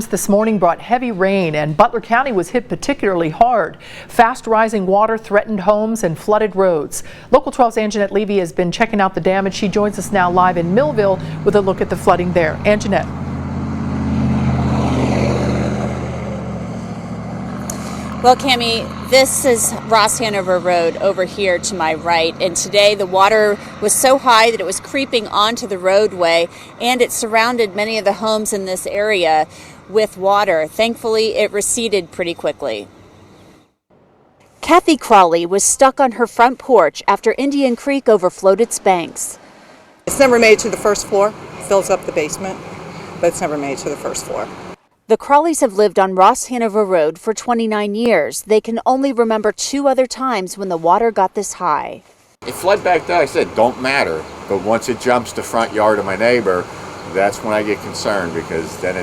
storms this morning brought heavy rain, and Butler County was hit particularly hard. Fast rising water threatened homes and flooded roads. Local 12's Anjanette Levy has been checking out the damage. She joins us now live in Millville with a look at the flooding there. Anjanette. Well, Cami, this is Ross-Hanover Road over here to my right, and today the water was so high that it was creeping onto the roadway, and it surrounded many of the homes in this area with water. Thankfully, it receded pretty quickly. Kathy Crawley was stuck on her front porch after Indian Creek overflowed its banks. It's never made to the first floor, fills up the basement, but it's never made to the first floor. The Crawleys have lived on Ross-Hanover Road for 29 years. They can only remember 2 other times when the water got this high. It flood back there, I said, don't matter. But once it jumps the front yard of my neighbor, that's when I get concerned, because then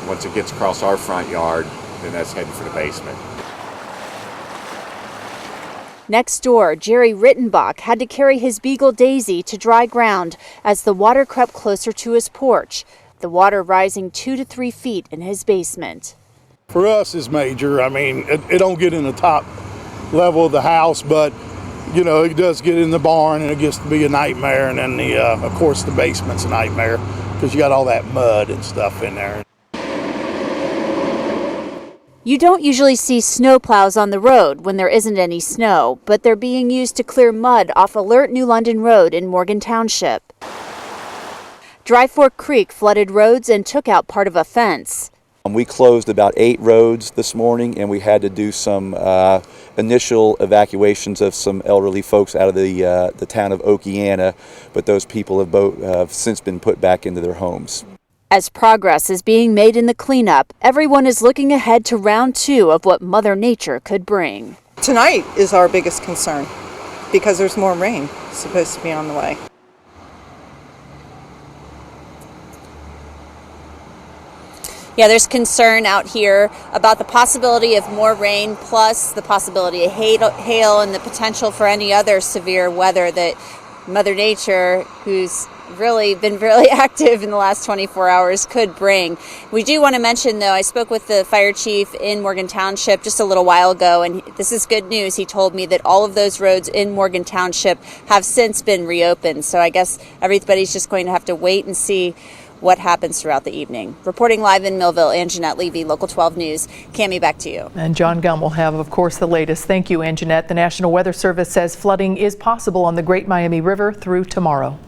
once it gets across our front yard, then that's heading for the basement. Next door, Jerry Rittenbach had to carry his beagle Daisy to dry ground as the water crept closer to his porch. The water rising 2 to 3 feet in his basement. For us, it's major. I mean, it don't get in the top level of the house, but you know, it does get in the barn, and it gets to be a nightmare. And then of course, the basement's a nightmare because you got all that mud and stuff in there. You don't usually see snow plows on the road when there isn't any snow, but they're being used to clear mud off Alert New London Road in Morgan Township. Dry Fork Creek flooded roads and took out part of a fence. We closed about 8 roads this morning, and we had to do some initial evacuations of some elderly folks out of the town of Okeana, but those people have since been put back into their homes. As progress is being made in the cleanup, everyone is looking ahead to round 2 of what Mother Nature could bring. Tonight is our biggest concern because there's more rain supposed to be on the way. Yeah, there's concern out here about the possibility of more rain, plus the possibility of hail and the potential for any other severe weather that Mother Nature, who's really been really active in the last 24 hours, could bring. We do want to mention, though, I spoke with the fire chief in Morgan Township just a little while ago, and this is good news. He told me that all of those roads in Morgan Township have since been reopened. So I guess everybody's just going to have to wait and see what happens throughout the evening. Reporting live in Millville, Anjanette Levy, Local 12 News. Cami, back to you. And John Gunn will have, of course, the latest. Thank you, Anjanette. The National Weather Service says flooding is possible on the Great Miami River through tomorrow.